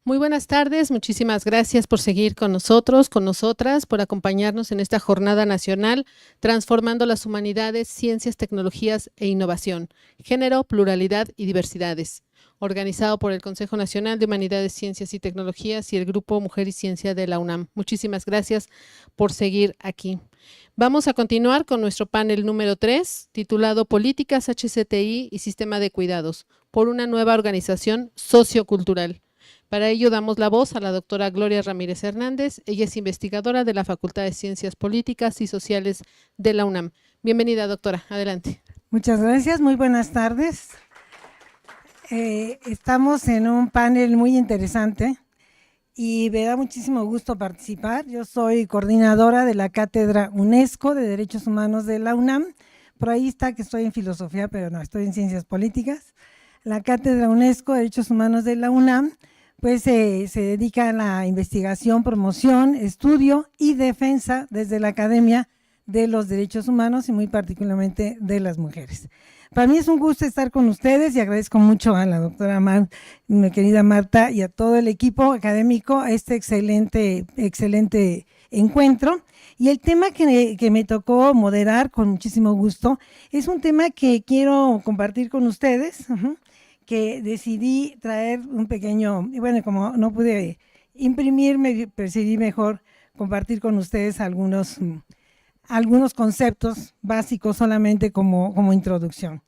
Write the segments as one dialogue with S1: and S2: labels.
S1: Muy buenas tardes, muchísimas gracias por seguir con nosotros, con nosotras, por acompañarnos en esta jornada nacional Transformando las Humanidades, Ciencias, Tecnologías e Innovación, Género, Pluralidad y Diversidades, organizado por el Consejo Nacional de Humanidades, Ciencias y Tecnologías y el Grupo Mujer y Ciencia de la UNAM. Muchísimas gracias por seguir aquí. Vamos a continuar con nuestro panel número 3, titulado Políticas HCTI y Sistema de Cuidados, por una nueva organización sociocultural. Para ello damos la voz a la doctora Gloria Ramírez Hernández. Ella es investigadora de la Facultad de Ciencias Políticas y Sociales de la UNAM. Bienvenida, doctora. Adelante.
S2: Muchas gracias. Muy buenas tardes. Estamos en un panel muy interesante y me da muchísimo gusto participar. Yo soy coordinadora de la Cátedra UNESCO de Derechos Humanos de la UNAM. Por ahí está que estoy en filosofía, pero no, estoy en ciencias políticas. La Cátedra UNESCO de Derechos Humanos de la UNAM pues se dedica a la investigación, promoción, estudio y defensa desde la academia de los derechos humanos y muy particularmente de las mujeres. Para mí es un gusto estar con ustedes y agradezco mucho a la doctora mi querida Marta y a todo el equipo académico a este excelente encuentro. Y el tema que me tocó moderar con muchísimo gusto es un tema que quiero compartir con ustedes, que decidí traer un pequeño, y bueno, como no pude imprimirme, decidí mejor compartir con ustedes algunos conceptos básicos solamente como introducción.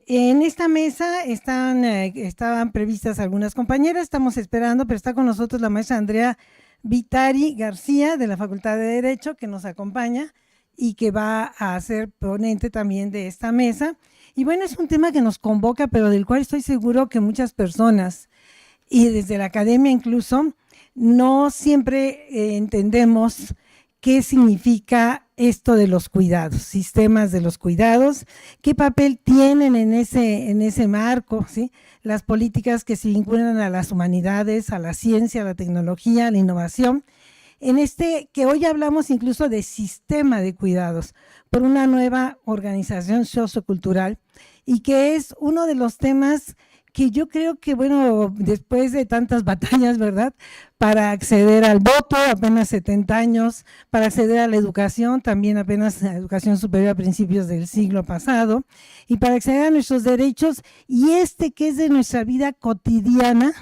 S2: En esta mesa estaban previstas algunas compañeras, estamos esperando, pero está con nosotros la maestra Andrea Vitari García de la Facultad de Derecho, que nos acompaña y que va a ser ponente también de esta mesa. Y bueno, es un tema que nos convoca, pero del cual estoy seguro que muchas personas, y desde la academia incluso, no siempre entendemos qué significa esto de los cuidados, sistemas de los cuidados, qué papel tienen en ese marco, ¿sí? Las políticas que se vinculan a las humanidades, a la ciencia, a la tecnología, a la innovación. Que hoy hablamos incluso de sistema de cuidados por una nueva organización sociocultural y que es uno de los temas que yo creo que, bueno, después de tantas batallas, ¿verdad? Para acceder al voto, apenas 70 años, para acceder a la educación, también apenas a la educación superior a principios del siglo pasado, y para acceder a nuestros derechos, y que es de nuestra vida cotidiana,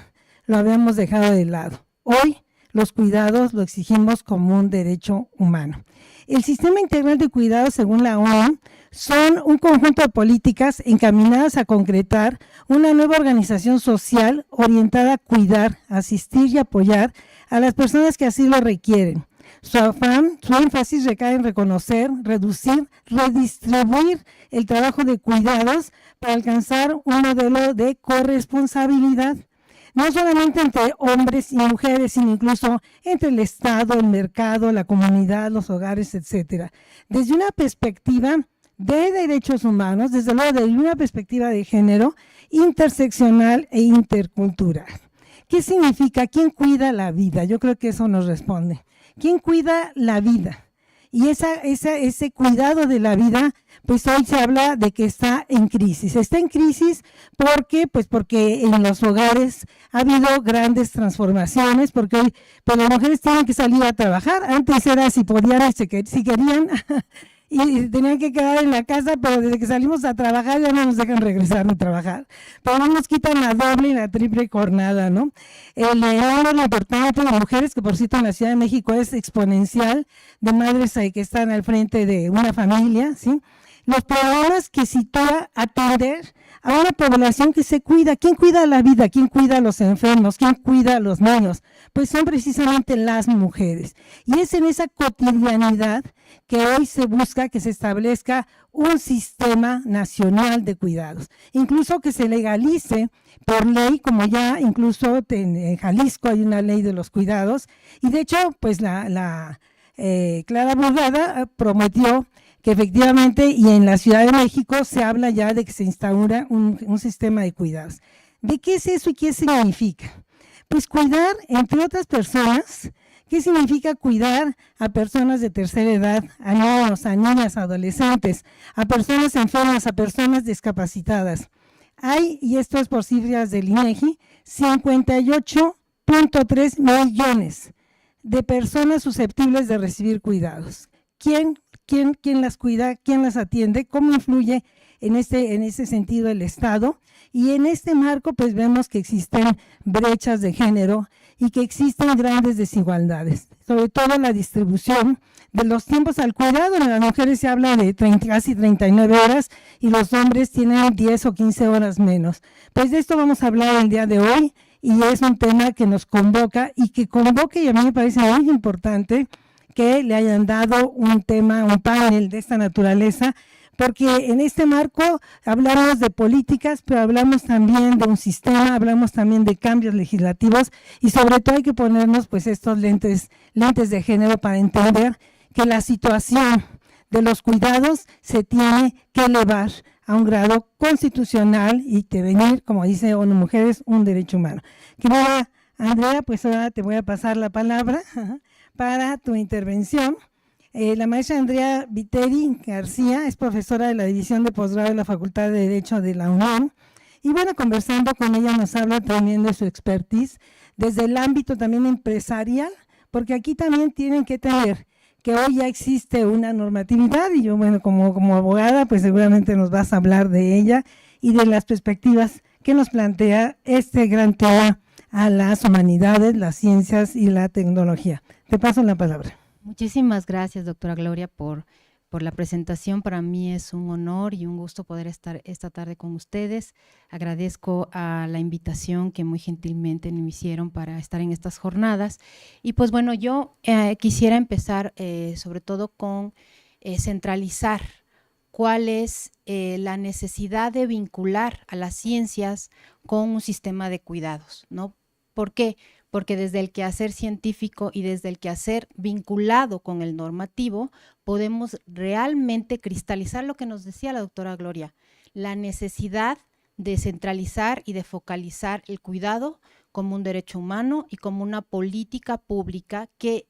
S2: lo habíamos dejado de lado. Hoy, los cuidados lo exigimos como un derecho humano. El sistema integral de cuidados, según la ONU, son un conjunto de políticas encaminadas a concretar una nueva organización social orientada a cuidar, asistir y apoyar a las personas que así lo requieren. Su énfasis recae en reconocer, reducir, redistribuir el trabajo de cuidados para alcanzar un modelo de corresponsabilidad, no solamente entre hombres y mujeres, sino incluso entre el Estado, el mercado, la comunidad, los hogares, etcétera. Desde una perspectiva de derechos humanos, desde luego desde una perspectiva de género, interseccional e intercultural. ¿Qué significa? ¿Quién cuida la vida? Yo creo que eso nos responde. ¿Quién cuida la vida? Y ese cuidado de la vida, pues hoy se habla de que está en crisis. Está en crisis porque en los hogares ha habido grandes transformaciones, porque hoy pues las mujeres tienen que salir a trabajar. Antes era si podían, si querían, y tenían que quedar en la casa, pero desde que salimos a trabajar ya no nos dejan regresar a trabajar. Pero no nos quitan la doble y la triple jornada, ¿no? La importancia de las mujeres, que por cierto en la Ciudad de México es exponencial, de madres que están al frente de una familia, ¿sí? Los programas que sitúa atender a una población que se cuida. ¿Quién cuida la vida? ¿Quién cuida a los enfermos? ¿Quién cuida a los niños? Pues son precisamente las mujeres. Y es en esa cotidianidad que hoy se busca que se establezca un sistema nacional de cuidados. Incluso que se legalice por ley, como ya incluso en Jalisco hay una ley de los cuidados. Y de hecho, pues Clara Brugada prometió que efectivamente, y en la Ciudad de México se habla ya de que se instaura un sistema de cuidados. ¿De qué es eso y qué significa? Pues cuidar, entre otras personas, ¿qué significa cuidar a personas de tercera edad, a niños, a niñas, a adolescentes, a personas enfermas, a personas discapacitadas? Hay, y esto es por cifras del INEGI, 58 26.3 millones de personas susceptibles de recibir cuidados. ¿Quién las cuida? ¿Quién las atiende? ¿Cómo influye en ese sentido el Estado? Y en este marco pues vemos que existen brechas de género y que existen grandes desigualdades, sobre todo la distribución de los tiempos al cuidado. En las mujeres se habla de casi 39 horas y los hombres tienen 10 o 15 horas menos. Pues de esto vamos a hablar el día de hoy y es un tema que nos convoca y a mí me parece muy importante que le hayan dado un panel de esta naturaleza, porque en este marco hablamos de políticas, pero hablamos también de un sistema, hablamos también de cambios legislativos y sobre todo hay que ponernos pues estos lentes de género para entender que la situación de los cuidados se tiene que elevar a un grado constitucional y devenir, como dice ONU Mujeres, un derecho humano. Querida Andrea, pues ahora te voy a pasar la palabra para tu intervención. La maestra Andrea Viteri García es profesora de la División de Posgrado de la Facultad de Derecho de la UNAM y bueno, conversando con ella nos habla también de su expertise desde el ámbito también empresarial, porque aquí también tienen que tener que hoy ya existe una normatividad y yo, bueno, como abogada, pues seguramente nos vas a hablar de ella y de las perspectivas que nos plantea este gran tema a las humanidades, las ciencias y la tecnología. Te paso la palabra.
S3: Muchísimas gracias, doctora Gloria, por la presentación. Para mí es un honor y un gusto poder estar esta tarde con ustedes. Agradezco a la invitación que muy gentilmente me hicieron para estar en estas jornadas. Y pues bueno, yo quisiera empezar sobre todo con centralizar cuál es la necesidad de vincular a las ciencias con un sistema de cuidados, ¿no? ¿Por qué? Porque desde el quehacer científico y desde el quehacer vinculado con el normativo, podemos realmente cristalizar lo que nos decía la doctora Gloria, la necesidad de centralizar y de focalizar el cuidado como un derecho humano y como una política pública que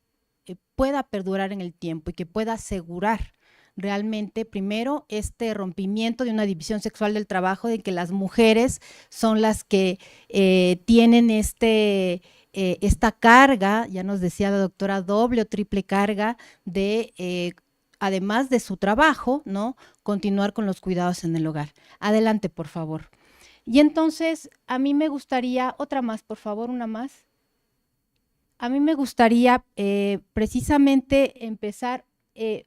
S3: pueda perdurar en el tiempo y que pueda asegurar realmente, primero, este rompimiento de una división sexual del trabajo, de que las mujeres son las que tienen esta carga, ya nos decía la doctora, doble o triple carga de, además de su trabajo, ¿no?, continuar con los cuidados en el hogar. Adelante, por favor. Y entonces, a mí me gustaría, otra más, por favor, una más. A mí me gustaría precisamente empezar,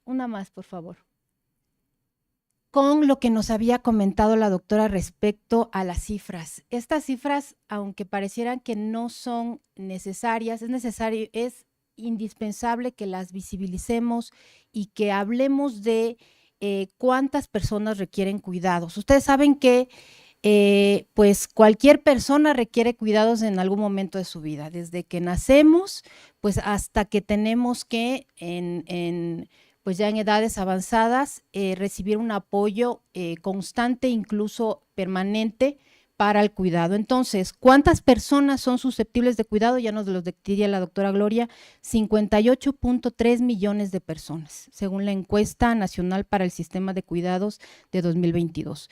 S3: una más, por favor, con lo que nos había comentado la doctora respecto a las cifras. Estas cifras, aunque parecieran que no son necesarias, es indispensable que las visibilicemos y que hablemos de cuántas personas requieren cuidados. Ustedes saben que pues cualquier persona requiere cuidados en algún momento de su vida, desde que nacemos pues hasta que tenemos que pues ya en edades avanzadas, recibir un apoyo constante, incluso permanente, para el cuidado. Entonces, ¿cuántas personas son susceptibles de cuidado? Ya nos lo diría la doctora Gloria, 58.3 millones de personas, según la encuesta nacional para el sistema de cuidados de 2022.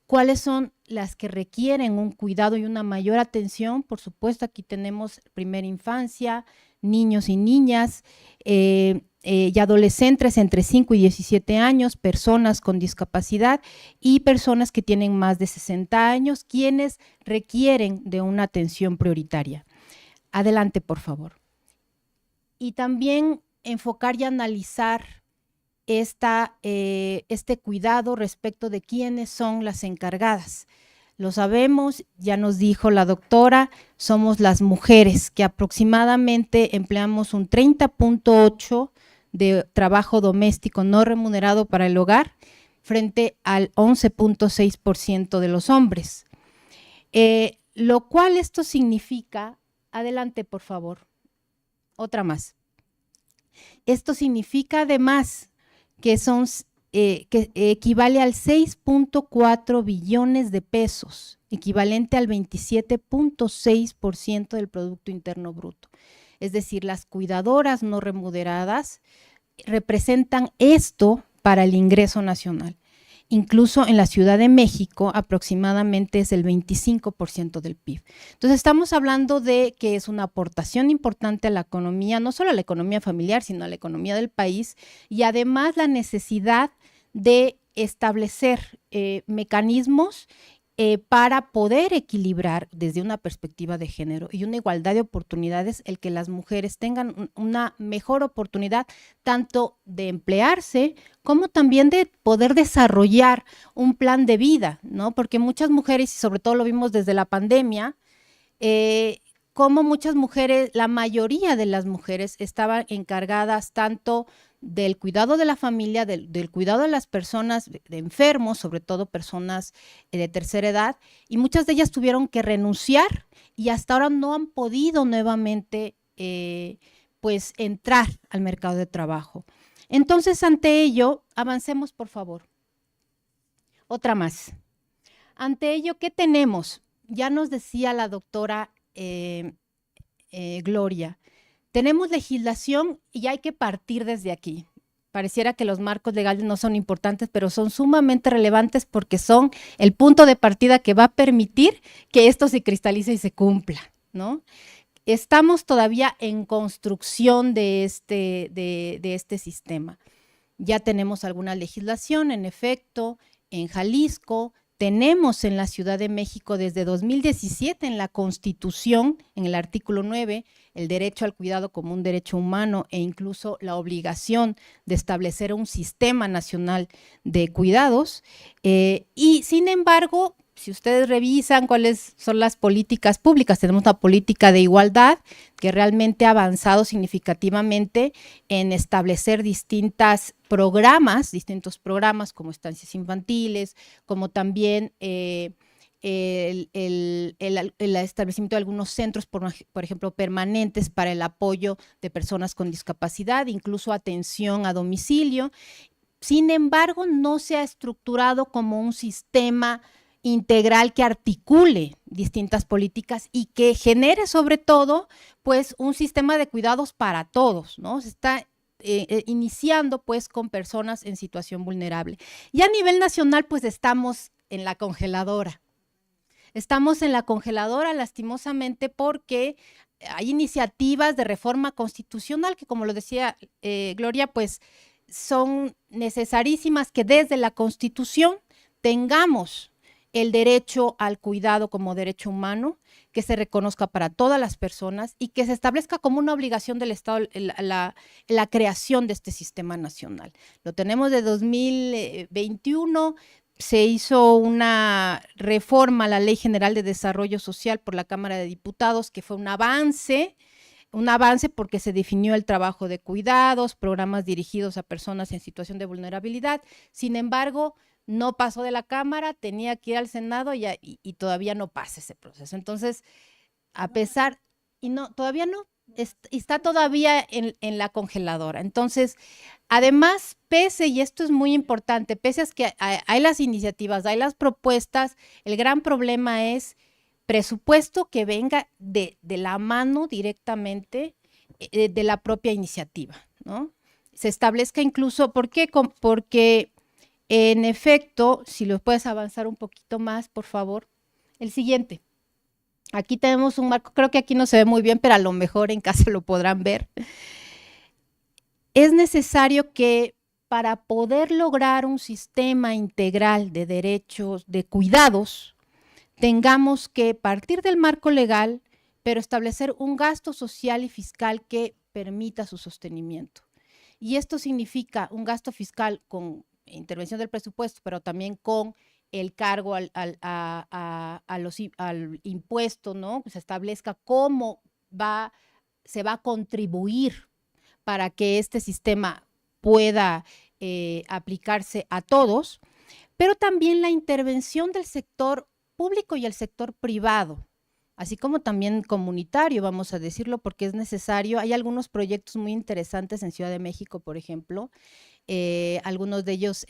S3: ¿Cuáles son las que requieren un cuidado y una mayor atención? Por supuesto, aquí tenemos primera infancia, niños y niñas, y adolescentes entre 5 y 17 años, personas con discapacidad y personas que tienen más de 60 años, quienes requieren de una atención prioritaria. Adelante, por favor. Y también enfocar y analizar este cuidado respecto de quiénes son las encargadas. Lo sabemos, ya nos dijo la doctora, somos las mujeres que aproximadamente empleamos un 30.8% de trabajo doméstico no remunerado para el hogar frente al 11.6% de los hombres. Lo cual esto significa, adelante por favor, otra más. Esto significa además que que equivale al 6.4 billones de pesos, equivalente al 27.6% del Producto Interno Bruto. Es decir, las cuidadoras no remuneradas representan esto para el ingreso nacional. incluso en la Ciudad de México aproximadamente es el 25% del PIB. Entonces estamos hablando de que es una aportación importante a la economía, no solo a la economía familiar, sino a la economía del país, y además la necesidad de establecer mecanismos para poder equilibrar desde una perspectiva de género y una igualdad de oportunidades, el que las mujeres tengan una mejor oportunidad tanto de emplearse como también de poder desarrollar un plan de vida, ¿no? Porque muchas mujeres, y sobre todo lo vimos desde la pandemia, como muchas mujeres, la mayoría de las mujeres estaban encargadas tanto del cuidado de la familia, del cuidado de las personas, de enfermos, sobre todo personas de tercera edad, y muchas de ellas tuvieron que renunciar y hasta ahora no han podido nuevamente pues entrar al mercado de trabajo. Entonces, ante ello, avancemos, por favor. Otra más. Ante ello, ¿qué tenemos? Ya nos decía la doctora Gloria, tenemos legislación y hay que partir desde aquí. Pareciera que los marcos legales no son importantes, pero son sumamente relevantes porque son el punto de partida que va a permitir que esto se cristalice y se cumpla, ¿no? Estamos todavía en construcción de este sistema. Ya tenemos alguna legislación, en efecto, en Jalisco. Tenemos en la Ciudad de México desde 2017 en la Constitución, en el artículo 9, el derecho al cuidado como un derecho humano e incluso la obligación de establecer un sistema nacional de cuidados. Y sin embargo, si ustedes revisan cuáles son las políticas públicas, tenemos una política de igualdad que realmente ha avanzado significativamente en establecer distintos programas como estancias infantiles, como también el establecimiento de algunos centros, por ejemplo, permanentes para el apoyo de personas con discapacidad, incluso atención a domicilio. Sin embargo, no se ha estructurado como un sistema integral que articule distintas políticas y que genere sobre todo pues un sistema de cuidados para todos, ¿no? Se está iniciando pues con personas en situación vulnerable. Y a nivel nacional pues estamos en la congeladora. Estamos en la congeladora lastimosamente porque hay iniciativas de reforma constitucional que, como lo decía Gloria, pues son necesarísimas que desde la Constitución tengamos el derecho al cuidado como derecho humano, que se reconozca para todas las personas y que se establezca como una obligación del Estado la creación de este sistema nacional. Lo tenemos de 2021, se hizo una reforma a la Ley General de Desarrollo Social por la Cámara de Diputados, que fue un avance porque se definió el trabajo de cuidados, programas dirigidos a personas en situación de vulnerabilidad. Sin embargo, no pasó de la Cámara, tenía que ir al Senado y todavía no pasa ese proceso. Entonces, a pesar, todavía no, está todavía en la congeladora. Entonces, además, y esto es muy importante, pese a que hay las iniciativas, hay las propuestas, el gran problema es presupuesto que venga de la mano directamente de la propia iniciativa, ¿no? Se establezca incluso, ¿por qué? Porque en efecto, si lo puedes avanzar un poquito más, por favor. El siguiente. Aquí tenemos un marco, creo que aquí no se ve muy bien, pero a lo mejor en casa lo podrán ver. Es necesario que para poder lograr un sistema integral de derechos, de cuidados, tengamos que partir del marco legal, pero establecer un gasto social y fiscal que permita su sostenimiento. Y esto significa un gasto fiscal con intervención del presupuesto, pero también con el cargo al impuesto, ¿no? Que se establezca cómo se va a contribuir para que este sistema pueda aplicarse a todos, pero también la intervención del sector público y el sector privado, así como también comunitario, vamos a decirlo, porque es necesario. Hay algunos proyectos muy interesantes en Ciudad de México, por ejemplo, algunos de ellos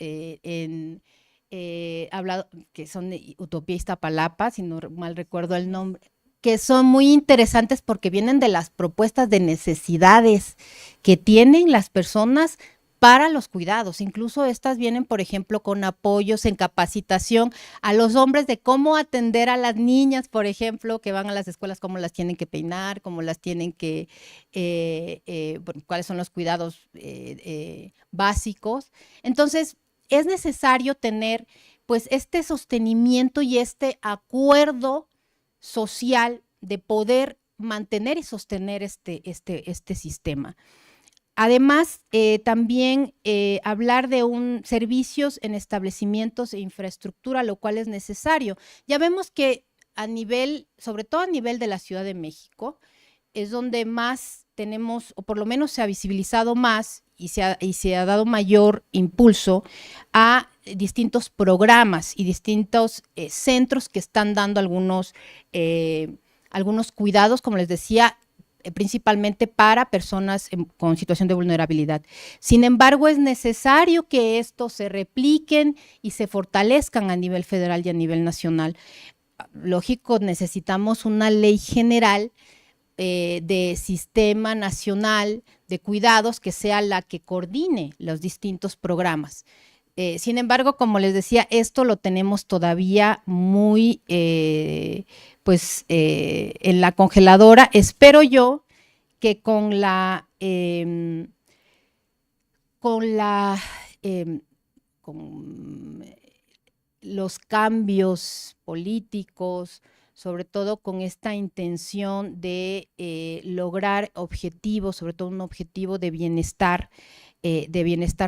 S3: hablado, que son de Utopía Iztapalapa, si no mal recuerdo el nombre, que son muy interesantes porque vienen de las propuestas de necesidades que tienen las personas para los cuidados. Incluso estas vienen, por ejemplo, con apoyos en capacitación a los hombres de cómo atender a las niñas, por ejemplo, que van a las escuelas, cómo las tienen que peinar, cómo las tienen que, bueno, cuáles son los cuidados básicos. Entonces, es necesario tener pues este sostenimiento y este acuerdo social de poder mantener y sostener este sistema. Además, también hablar de servicios en establecimientos e infraestructura, lo cual es necesario. Ya vemos que a nivel, sobre todo a nivel de la Ciudad de México, es donde más tenemos, o por lo menos se ha visibilizado más y se ha dado mayor impulso a distintos programas y distintos centros que están dando algunos cuidados, como les decía, principalmente para personas con situación de vulnerabilidad. Sin embargo, es necesario que estos se repliquen y se fortalezcan a nivel federal y a nivel nacional. Lógico, necesitamos una ley general de sistema nacional de cuidados que sea la que coordine los distintos programas. Sin embargo, como les decía, esto lo tenemos todavía muy en la congeladora. Espero yo que con los cambios políticos, sobre todo con esta intención de lograr objetivos, sobre todo un objetivo de bienestar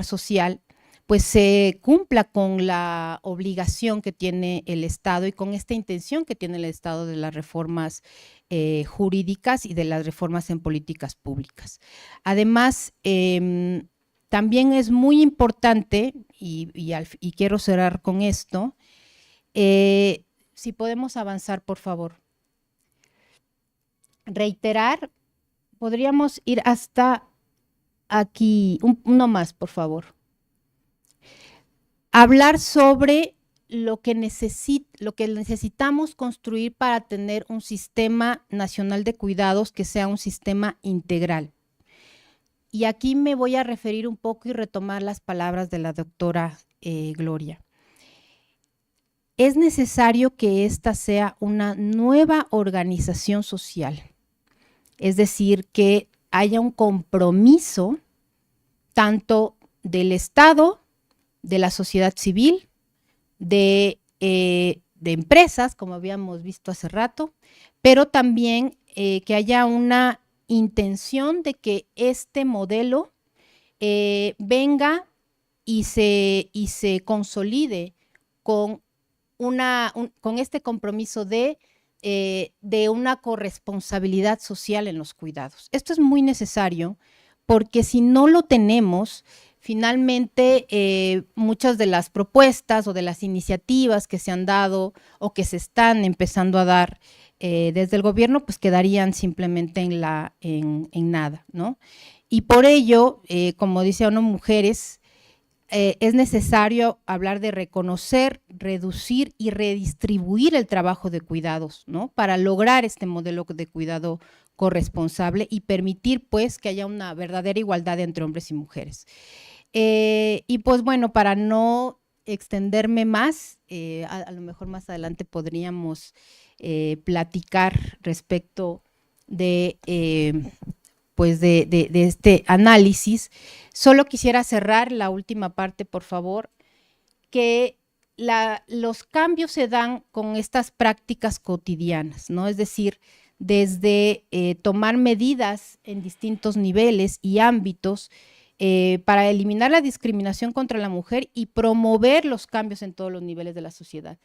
S3: social, pues se cumpla con la obligación que tiene el Estado y con esta intención que tiene el Estado de las reformas jurídicas y de las reformas en políticas públicas. Además, también es muy importante, y quiero cerrar con esto, si podemos avanzar, por favor. Reiterar, podríamos ir hasta aquí, uno más, por favor. Hablar sobre lo que necesitamos construir para tener un sistema nacional de cuidados que sea un sistema integral. Y aquí me voy a referir un poco y retomar las palabras de la doctora Gloria. Es necesario que esta sea una nueva organización social, es decir, que haya un compromiso tanto del Estado, de la sociedad civil, de empresas, como habíamos visto hace rato, pero también que haya una intención de que este modelo venga y se consolide con este compromiso de una corresponsabilidad social en los cuidados. Esto es muy necesario porque si no lo tenemos, finalmente muchas de las propuestas o de las iniciativas que se han dado o que se están empezando a dar desde el gobierno, pues quedarían simplemente en nada, ¿no? Y por ello, como dice ONU Mujeres, es necesario hablar de reconocer, reducir y redistribuir el trabajo de cuidados, ¿no? Para lograr este modelo de cuidado corresponsable y permitir, pues, que haya una verdadera igualdad entre hombres y mujeres. Y pues bueno, para no extenderme más, a lo mejor más adelante podríamos platicar respecto de este análisis. Solo quisiera cerrar la última parte, por favor, que los cambios se dan con estas prácticas cotidianas, ¿no? Es decir, desde tomar medidas en distintos niveles y ámbitos para eliminar la discriminación contra la mujer y promover los cambios en todos los niveles de la sociedad.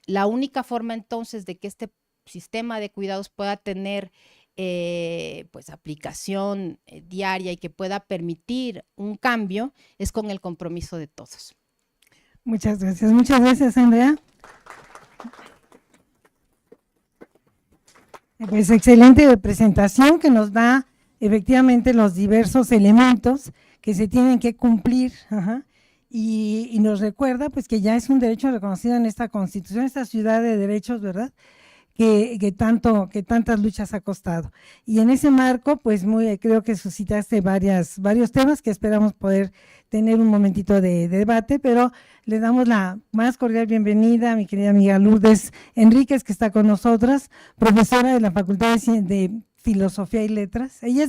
S3: La única forma entonces de que este sistema de cuidados pueda tener pues aplicación diaria y que pueda permitir un cambio es con el compromiso de todos.
S2: Muchas gracias, Andrea. Pues excelente presentación que nos da efectivamente los diversos elementos que se tienen que cumplir, y nos recuerda pues que ya es un derecho reconocido en esta Constitución, esta ciudad de derechos, ¿verdad?, que tantas luchas ha costado. Y en ese marco, pues creo que suscitaste varios temas que esperamos poder tener un momentito de debate, pero le damos la más cordial bienvenida a mi querida amiga Lourdes Enríquez, que está con nosotras, profesora de la Facultad de Filosofía y Letras. Ella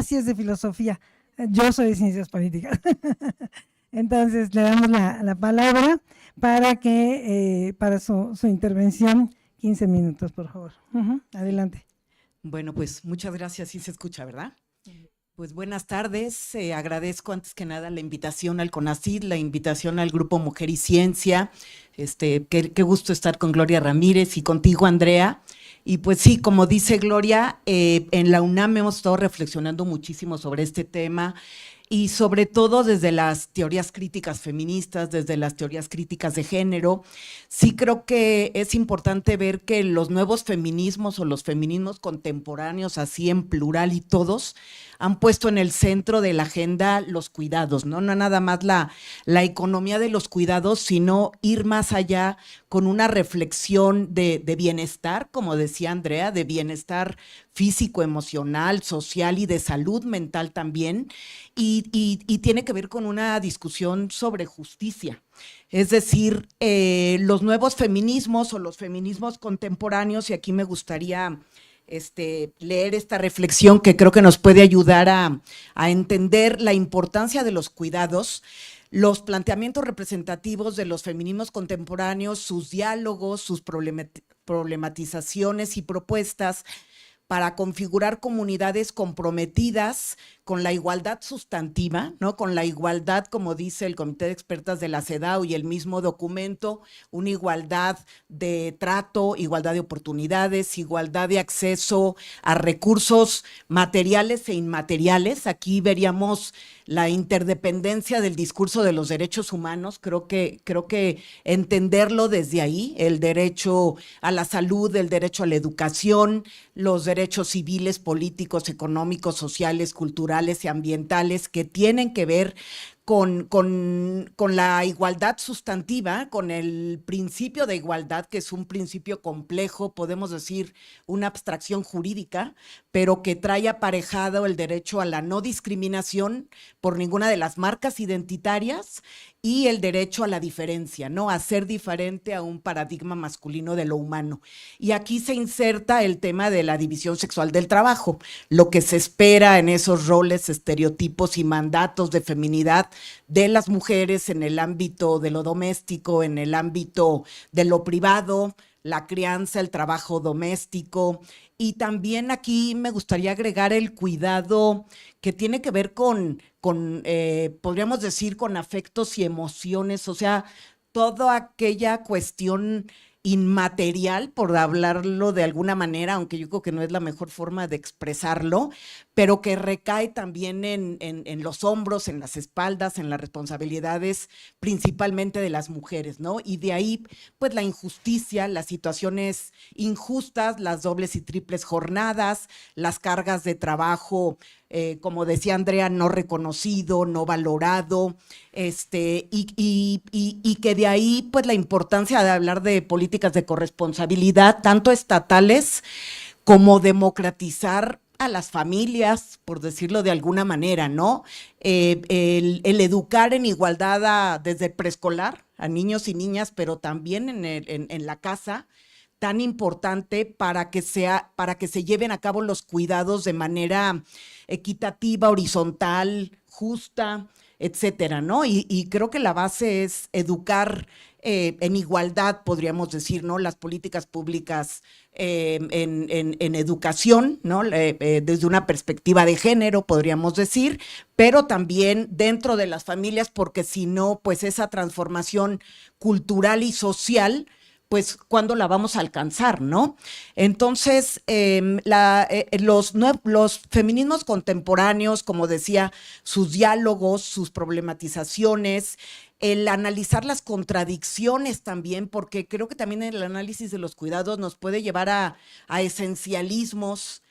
S2: sí es de filosofía, yo soy de Ciencias Políticas. Entonces, le damos la palabra para su intervención. 15 minutos, por favor. Adelante.
S4: Bueno, pues muchas gracias. Sí se escucha, ¿verdad? Pues buenas tardes. Agradezco antes que nada la invitación al CONACYT, la invitación al Grupo Mujer y Ciencia. Qué gusto estar con Gloria Ramírez y contigo, Andrea. Y pues sí, como dice Gloria, en la UNAM hemos estado reflexionando muchísimo sobre este tema, y sobre todo desde las teorías críticas feministas, desde las teorías críticas de género. Sí creo que es importante ver que los nuevos feminismos o los feminismos contemporáneos, así en plural y todos, han puesto en el centro de la agenda los cuidados, ¿no? No nada más la economía de los cuidados, sino ir más allá con una reflexión de bienestar, como decía Andrea, de bienestar físico, emocional, social y de salud mental también, y tiene que ver con una discusión sobre justicia. Es decir, los nuevos feminismos o los feminismos contemporáneos, y aquí me gustaría leer esta reflexión que creo que nos puede ayudar a entender la importancia de los cuidados, los planteamientos representativos de los feminismos contemporáneos, sus diálogos, sus problematizaciones y propuestas para configurar comunidades comprometidas con la igualdad sustantiva, ¿no? Con la igualdad, como dice el Comité de Expertas de la CEDAW y el mismo documento, una igualdad de trato, igualdad de oportunidades, igualdad de acceso a recursos materiales e inmateriales. Aquí veríamos la interdependencia del discurso de los derechos humanos. Creo que entenderlo desde ahí, el derecho a la salud, el derecho a la educación, los derechos civiles, políticos, económicos, sociales, culturales y ambientales que tienen que ver con la igualdad sustantiva, con el principio de igualdad, que es un principio complejo, podemos decir una abstracción jurídica, pero que trae aparejado el derecho a la no discriminación por ninguna de las marcas identitarias y el derecho a la diferencia, ¿no? A ser diferente a un paradigma masculino de lo humano. Y aquí se inserta el tema de la división sexual del trabajo, lo que se espera en esos roles, estereotipos y mandatos de feminidad de las mujeres en el ámbito de lo doméstico, en el ámbito de lo privado, la crianza, el trabajo doméstico. Y también aquí me gustaría agregar el cuidado que tiene que ver con podríamos decir, con afectos y emociones, o sea, toda aquella cuestión inmaterial, por hablarlo de alguna manera, aunque yo creo que no es la mejor forma de expresarlo, pero que recae también en los hombros, en las espaldas, en las responsabilidades principalmente de las mujeres, ¿no? Y de ahí, pues la injusticia, las situaciones injustas, las dobles y triples jornadas, las cargas de trabajo, como decía Andrea, no reconocido, no valorado, y que de ahí pues la importancia de hablar de políticas de corresponsabilidad, tanto estatales como democratizar a las familias, por decirlo de alguna manera, ¿no? El educar en igualdad desde preescolar a niños y niñas, pero también en la casa, tan importante para que se lleven a cabo los cuidados de manera equitativa, horizontal, justa, etcétera, ¿no? Y creo que la base es educar en igualdad, podríamos decir, ¿no? Las políticas públicas en educación, ¿no? Desde una perspectiva de género, podríamos decir, pero también dentro de las familias, porque si no, pues esa transformación cultural y social, pues ¿cuándo la vamos a alcanzar, no? Entonces, los feminismos contemporáneos, como decía, sus diálogos, sus problematizaciones, el analizar las contradicciones también, porque creo que también el análisis de los cuidados nos puede llevar a esencialismos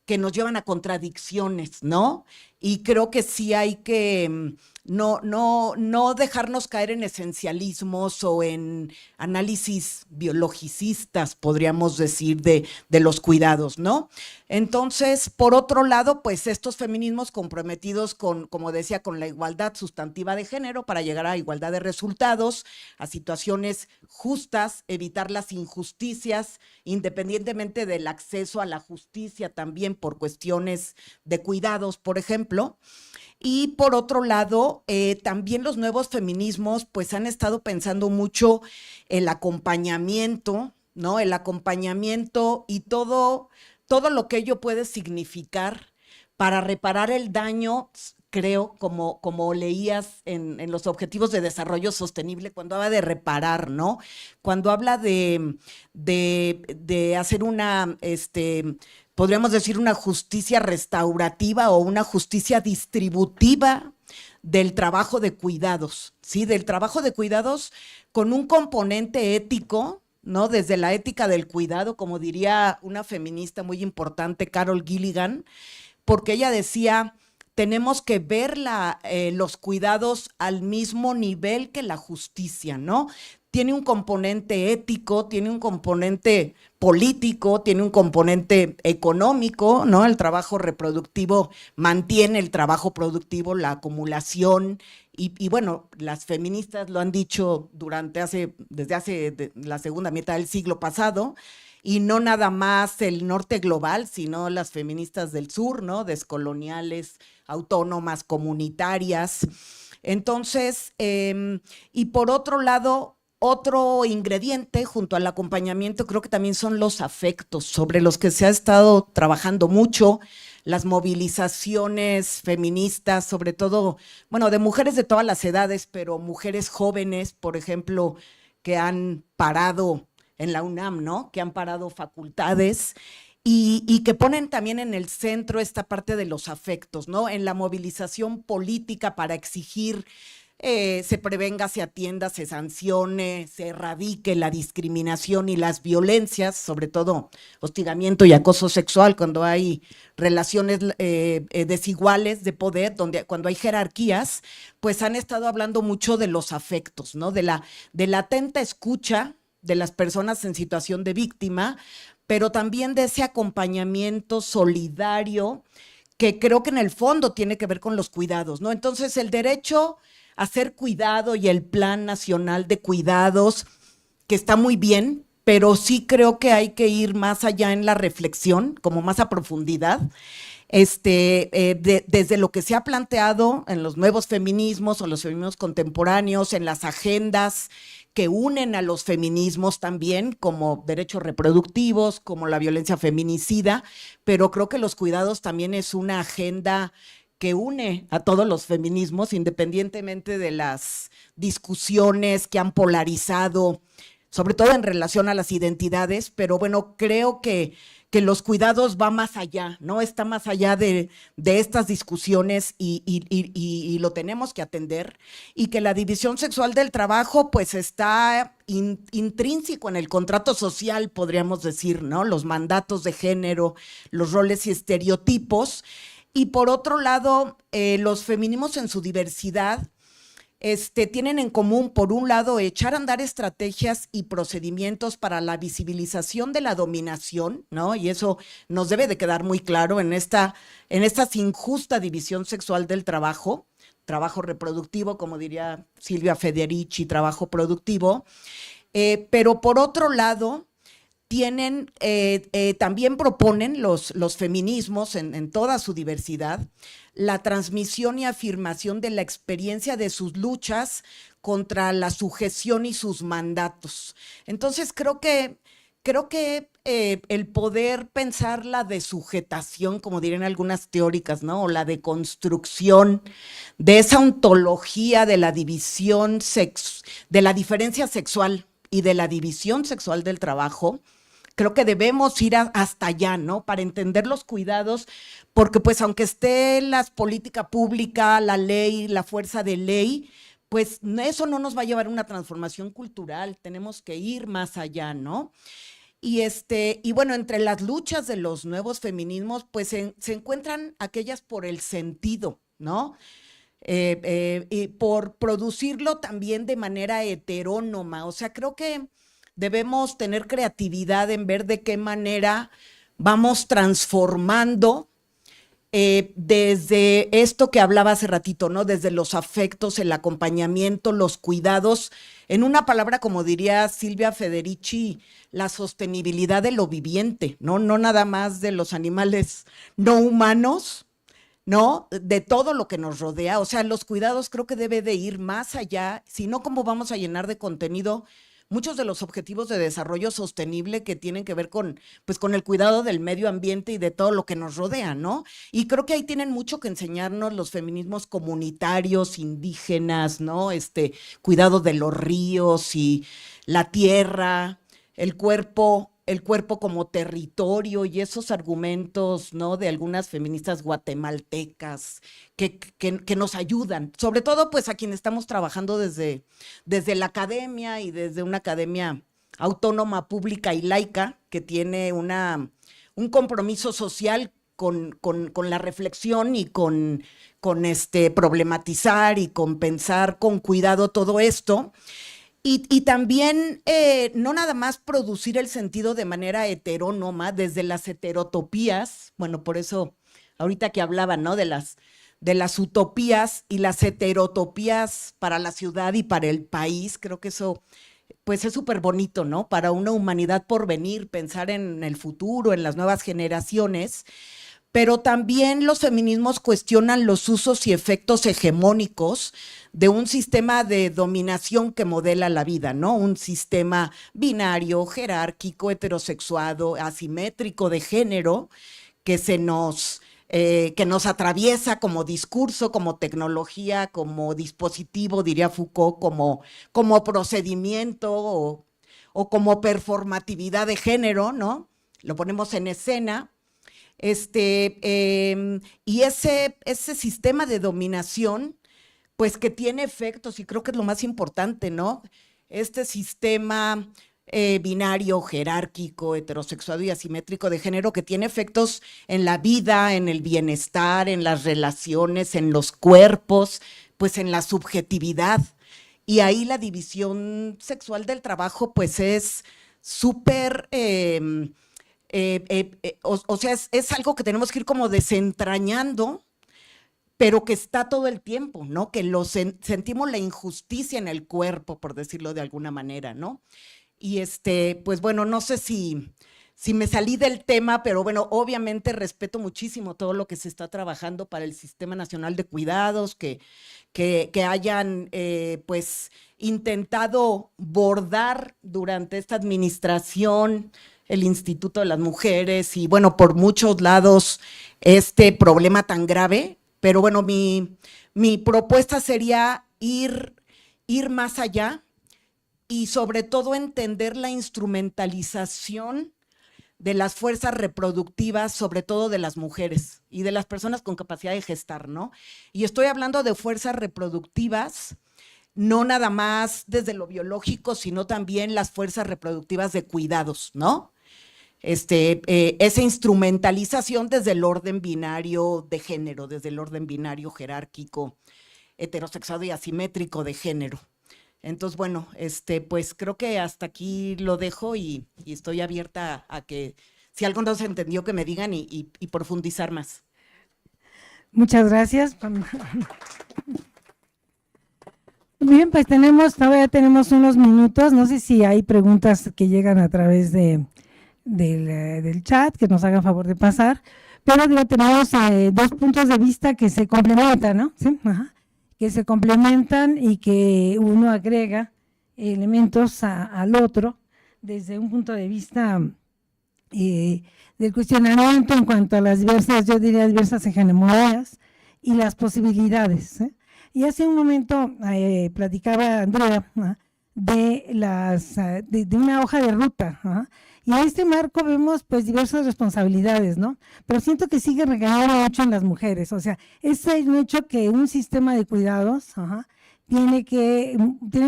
S4: que nos llevan a contradicciones, ¿no? Y creo que sí hay que no dejarnos caer en esencialismos o en análisis biologicistas, podríamos decir, de los cuidados, ¿no? Entonces, por otro lado, pues estos feminismos comprometidos con, como decía, con la igualdad sustantiva de género para llegar a igualdad de resultados, a situaciones justas, evitar las injusticias, independientemente del acceso a la justicia también por cuestiones de cuidados, por ejemplo. Y por otro lado, también los nuevos feminismos pues han estado pensando mucho el acompañamiento, ¿no? El acompañamiento y todo lo que ello puede significar para reparar el daño, creo, como leías en los Objetivos de Desarrollo Sostenible, cuando habla de reparar, ¿no? Cuando habla de hacer una, podríamos decir, una justicia restaurativa o una justicia distributiva del trabajo de cuidados, ¿sí? Del trabajo de cuidados con un componente ético, ¿no? Desde la ética del cuidado, como diría una feminista muy importante, Carol Gilligan, porque ella decía, tenemos que ver los cuidados al mismo nivel que la justicia, ¿no? Tiene un componente ético, tiene un componente político, tiene un componente económico, ¿no? El trabajo reproductivo mantiene el trabajo productivo, la acumulación, y bueno, las feministas lo han dicho desde hace la segunda mitad del siglo pasado, y no nada más el norte global, sino las feministas del sur, ¿no? Descoloniales, autónomas, comunitarias. Entonces, y por otro lado, otro ingrediente junto al acompañamiento creo que también son los afectos, sobre los que se ha estado trabajando mucho, las movilizaciones feministas, sobre todo, bueno, de mujeres de todas las edades, pero mujeres jóvenes, por ejemplo, que han parado en la UNAM, ¿no? Que han parado facultades y que ponen también en el centro esta parte de los afectos, ¿no? En la movilización política para exigir se prevenga, se atienda, se sancione, se erradique la discriminación y las violencias, sobre todo hostigamiento y acoso sexual, cuando hay relaciones desiguales de poder, cuando hay jerarquías, pues han estado hablando mucho de los afectos, ¿no? De la atenta escucha de las personas en situación de víctima, pero también de ese acompañamiento solidario que creo que en el fondo tiene que ver con los cuidados, ¿no? Entonces, el derecho a ser cuidado y el Plan Nacional de Cuidados, que está muy bien, pero sí creo que hay que ir más allá en la reflexión, como más a profundidad, desde lo que se ha planteado en los nuevos feminismos o los feminismos contemporáneos, en las agendas que unen a los feminismos también, como derechos reproductivos, como la violencia feminicida, pero creo que los cuidados también es una agenda que une a todos los feminismos, independientemente de las discusiones que han polarizado, sobre todo en relación a las identidades, pero bueno, creo que los cuidados va más allá, ¿no? Está más allá de estas discusiones y lo tenemos que atender, y que la división sexual del trabajo pues está intrínseco en el contrato social, podríamos decir, ¿no? Los mandatos de género, los roles y estereotipos. Y por otro lado, los feminismos en su diversidad tienen en común, por un lado, echar a andar estrategias y procedimientos para la visibilización de la dominación, ¿no? Y eso nos debe de quedar muy claro en esta injusta división sexual del trabajo reproductivo, como diría Silvia Federici, trabajo productivo, pero por otro lado, también proponen los feminismos en toda su diversidad la transmisión y afirmación de la experiencia de sus luchas contra la sujeción y sus mandatos. Entonces creo que el poder pensar la desujetación, como dirían algunas teóricas, ¿no? O la deconstrucción de esa ontología de la división de la diferencia sexual y de la división sexual del trabajo, creo que debemos ir hasta allá, ¿no? Para entender los cuidados, porque pues aunque esté la política pública, la ley, la fuerza de ley, pues eso no nos va a llevar a una transformación cultural, tenemos que ir más allá, ¿no? Y bueno, entre las luchas de los nuevos feminismos, pues se encuentran aquellas por el sentido, ¿no? y por producirlo también de manera heterónoma. O sea, creo que debemos tener creatividad en ver de qué manera vamos transformando desde esto que hablaba hace ratito, ¿no? Desde los afectos, el acompañamiento, los cuidados, en una palabra, como diría Silvia Federici, la sostenibilidad de lo viviente, ¿no? No nada más de los animales no humanos, ¿no? De todo lo que nos rodea. O sea, los cuidados creo que debe de ir más allá, si no, ¿cómo vamos a llenar de contenido muchos de los objetivos de desarrollo sostenible que tienen que ver con, pues, con el cuidado del medio ambiente y de todo lo que nos rodea, ¿no? Y creo que ahí tienen mucho que enseñarnos los feminismos comunitarios, indígenas, ¿no? Cuidado de los ríos y la tierra, el cuerpo como territorio y esos argumentos, ¿no? De algunas feministas guatemaltecas que nos ayudan, sobre todo pues a quienes estamos trabajando desde la academia y desde una academia autónoma, pública y laica que tiene un compromiso social con la reflexión y con problematizar y con pensar con cuidado todo esto. Y también no nada más producir el sentido de manera heterónoma desde las heterotopías, bueno, por eso ahorita que hablaban, ¿no? De las utopías y las heterotopías para la ciudad y para el país, creo que eso pues es súper bonito, ¿no? Para una humanidad por venir, pensar en el futuro, en las nuevas generaciones. Pero también los feminismos cuestionan los usos y efectos hegemónicos de un sistema de dominación que modela la vida, ¿no? Un sistema binario, jerárquico, heterosexuado, asimétrico de género, que nos atraviesa como discurso, como tecnología, como dispositivo, diría Foucault, como procedimiento o como performatividad de género, ¿no? Lo ponemos en escena. Y ese sistema de dominación, pues que tiene efectos, y creo que es lo más importante, ¿no? Este sistema binario, jerárquico, heterosexuado y asimétrico de género que tiene efectos en la vida, en el bienestar, en las relaciones, en los cuerpos, pues en la subjetividad. Y ahí la división sexual del trabajo, pues es súper... o sea, es algo que tenemos que ir como desentrañando, pero que está todo el tiempo, ¿no? Que sentimos la injusticia en el cuerpo, por decirlo de alguna manera, ¿no? Y pues bueno, no sé si me salí del tema, pero bueno, obviamente respeto muchísimo todo lo que se está trabajando para el Sistema Nacional de Cuidados, que hayan pues intentado bordar durante esta administración el Instituto de las Mujeres y bueno, por muchos lados este problema tan grave, pero bueno, mi propuesta sería ir más allá y sobre todo entender la instrumentalización de las fuerzas reproductivas, sobre todo de las mujeres y de las personas con capacidad de gestar, ¿no? Y estoy hablando de fuerzas reproductivas, no nada más desde lo biológico, sino también las fuerzas reproductivas de cuidados, ¿no? Esa instrumentalización desde el orden binario de género, desde el orden binario jerárquico, heterosexuado y asimétrico de género. Entonces, bueno, pues creo que hasta aquí lo dejo y estoy abierta a que si algo no se entendió que me digan y profundizar más.
S2: Muchas gracias. Bien, pues todavía tenemos unos minutos, no sé si hay preguntas que llegan a través del chat, que nos hagan favor de pasar, pero digo, tenemos dos puntos de vista que se complementan, ¿no? ¿Sí? Ajá. Que se complementan y que uno agrega elementos al otro desde un punto de vista del cuestionamiento en cuanto a las diversas hegemonías y las posibilidades, ¿eh? Y hace un momento platicaba Andrea de una hoja de ruta, ¿ah? Y en este marco vemos pues diversas responsabilidades, ¿no? Pero siento que sigue recayendo mucho en las mujeres, o sea, es un hecho que un sistema de cuidados, ajá, tiene que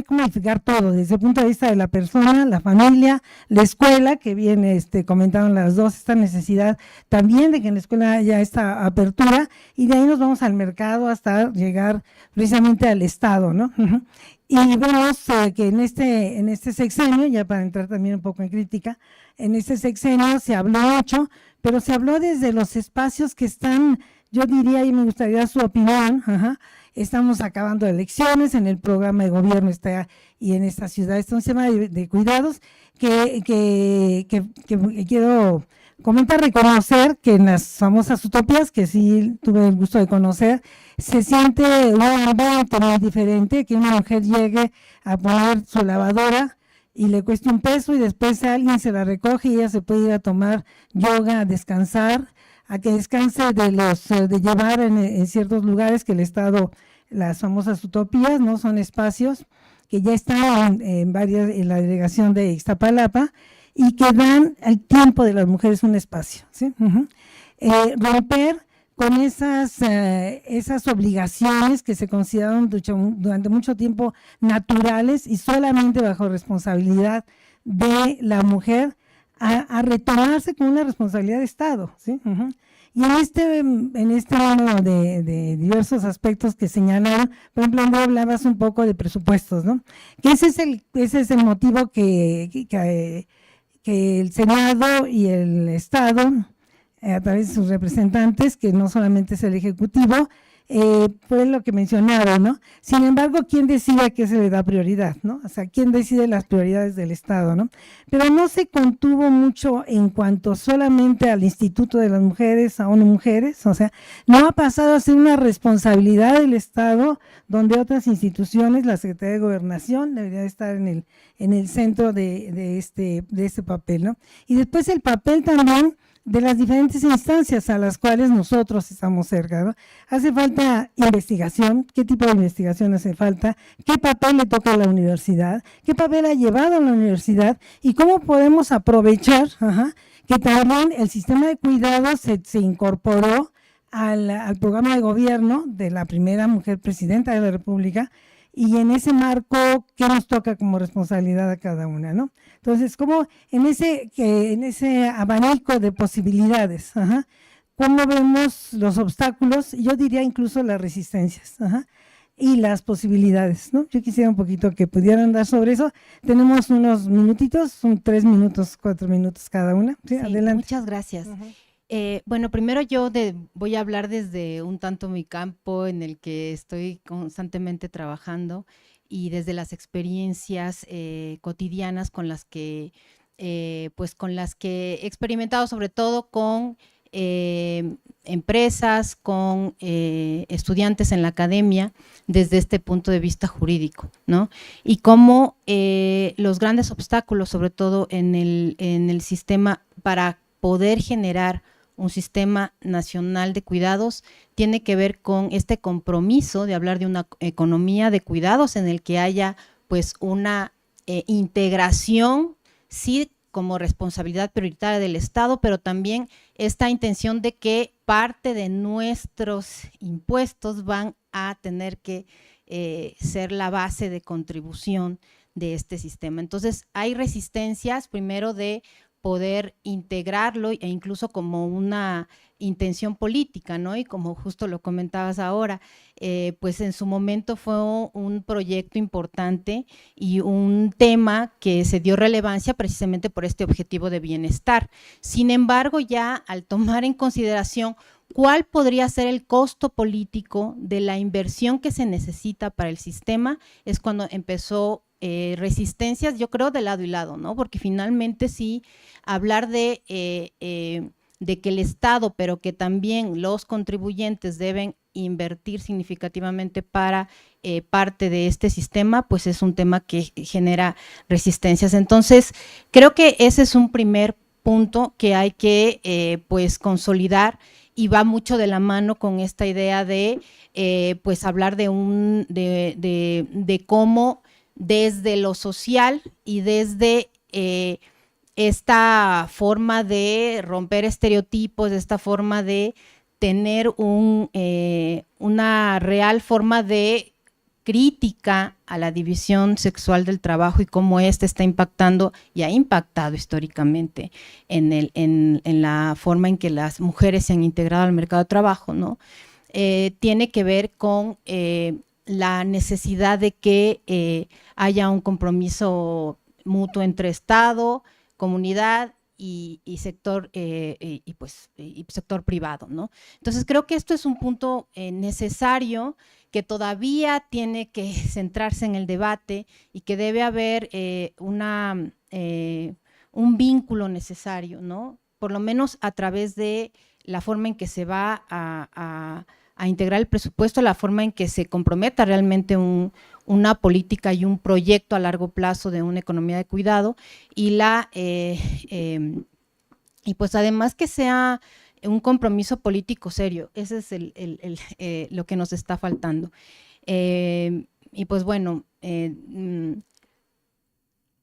S2: modificar todo, desde el punto de vista de la persona, la familia, la escuela, que viene, comentaron las dos, esta necesidad también de que en la escuela haya esta apertura, y de ahí nos vamos al mercado hasta llegar precisamente al Estado, ¿no? Y vemos que en este sexenio, ya para entrar también un poco en crítica, en este sexenio se habló mucho, pero se habló desde los espacios que están, yo diría, y me gustaría su opinión, estamos acabando elecciones, en el programa de gobierno está, y en esta ciudad está un tema de cuidados que quiero comentar, reconocer que en las famosas utopías, que sí tuve el gusto de conocer, se siente un ambiente muy diferente, que una mujer llegue a poner su lavadora y le cueste $1 y después alguien se la recoge y ella se puede ir a tomar yoga, a descansar, a que descanse de llevar en ciertos lugares que el Estado, las famosas utopías, ¿no? Son espacios que ya están en la delegación de Iztapalapa y que dan al tiempo de las mujeres un espacio, ¿sí? Romper con esas obligaciones que se consideraron durante mucho tiempo naturales y solamente bajo responsabilidad de la mujer, a retomarse con una responsabilidad de Estado, ¿sí? Y en este uno de diversos aspectos que señalaron, por ejemplo, Andrea, hablabas un poco de presupuestos, ¿no? Que ese es el motivo que el Senado y el Estado, a través de sus representantes, que no solamente es el Ejecutivo, fue lo que mencionaron, ¿no? Sin embargo, ¿quién decide a qué se le da prioridad, ¿no? O sea, ¿quién decide las prioridades del Estado, ¿no? Pero no se contuvo mucho en cuanto solamente al Instituto de las Mujeres, a ONU Mujeres, o sea, no ha pasado a ser una responsabilidad del Estado, donde otras instituciones, la Secretaría de Gobernación, debería estar en el centro de este papel, ¿no? Y después el papel también de las diferentes instancias a las cuales nosotros estamos cerca, ¿no? Hace falta investigación. ¿Qué tipo de investigación hace falta? ¿Qué papel le toca a la universidad? ¿Qué papel ha llevado a la universidad? ¿Y cómo podemos aprovechar que también el sistema de cuidados se incorporó al programa de gobierno de la primera mujer presidenta de la República? Y en ese marco, ¿qué nos toca como responsabilidad a cada una, ¿no? Entonces, ¿cómo en ese abanico de posibilidades, cómo vemos los obstáculos, yo diría incluso las resistencias, y las posibilidades, ¿no? Yo quisiera un poquito que pudieran dar sobre eso. Tenemos unos minutitos, son 3 minutos, 4 minutos cada una. Sí, adelante.
S3: Muchas gracias. Bueno, primero voy a hablar desde un tanto mi campo en el que estoy constantemente trabajando y desde las experiencias cotidianas con las que he experimentado, sobre todo con empresas, con estudiantes en la academia, desde este punto de vista jurídico, ¿no? Y cómo los grandes obstáculos, sobre todo en el sistema para poder generar un sistema nacional de cuidados, tiene que ver con este compromiso de hablar de una economía de cuidados en el que haya pues una integración, sí, como responsabilidad prioritaria del Estado, pero también esta intención de que parte de nuestros impuestos van a tener que ser la base de contribución de este sistema. Entonces, hay resistencias, primero, de poder integrarlo e incluso como una intención política, ¿no? Y como justo lo comentabas ahora, pues en su momento fue un proyecto importante y un tema que se dio relevancia precisamente por este objetivo de bienestar. Sin embargo, ya al tomar en consideración cuál podría ser el costo político de la inversión que se necesita para el sistema, es cuando empezó resistencias, yo creo, de lado y lado, ¿no? Porque finalmente sí, hablar de que el Estado, pero que también los contribuyentes deben invertir significativamente para parte de este sistema, pues es un tema que genera resistencias. Entonces, creo que ese es un primer punto que hay que pues consolidar, y va mucho de la mano con esta idea de pues hablar de cómo desde lo social y desde esta forma de romper estereotipos, esta forma de tener una real forma de crítica a la división sexual del trabajo y cómo ésta está impactando y ha impactado históricamente en la forma en que las mujeres se han integrado al mercado de trabajo, ¿no? Tiene que ver con la necesidad de que haya un compromiso mutuo entre Estado, comunidad y sector y sector privado, ¿no? Entonces creo que esto es un punto necesario que todavía tiene que centrarse en el debate y que debe haber un vínculo necesario, ¿no? Por lo menos a través de la forma en que se va a integrar el presupuesto, la forma en que se comprometa realmente una política y un proyecto a largo plazo de una economía de cuidado y pues además que sea un compromiso político serio. Ese es lo que nos está faltando. Y pues bueno,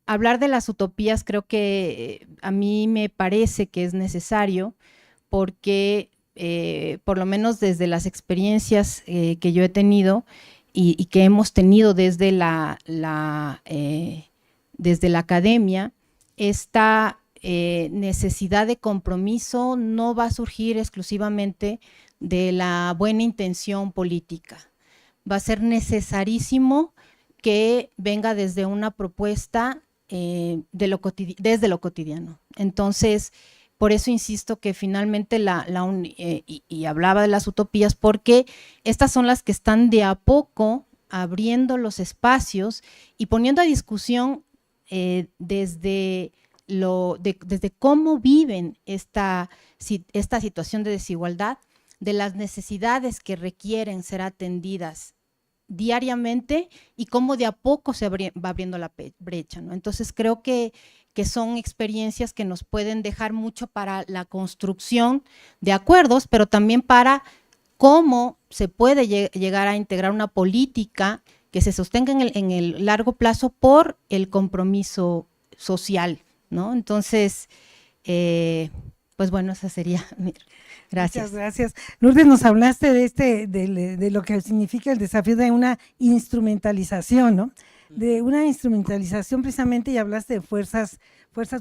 S3: hablar de las utopías creo que a mí me parece que es necesario porque por lo menos desde las experiencias que yo he tenido y que hemos tenido desde la academia, esta necesidad de compromiso no va a surgir exclusivamente de la buena intención política. Va a ser necesarísimo que venga desde una propuesta desde lo cotidiano. Entonces, por eso insisto que finalmente y hablaba de las utopías porque estas son las que están de a poco abriendo los espacios y poniendo a discusión desde cómo viven esta situación de desigualdad, de las necesidades que requieren ser atendidas diariamente y cómo de a poco se va abriendo la brecha, ¿no? Entonces creo que son experiencias que nos pueden dejar mucho para la construcción de acuerdos, pero también para cómo se puede llegar a integrar una política que se sostenga en el largo plazo por el compromiso social, ¿no? Entonces, pues bueno, esa sería. Gracias.
S2: Muchas gracias. Lourdes, nos hablaste de lo que significa el desafío de una instrumentalización, ¿no? De una instrumentalización precisamente, y hablaste de fuerzas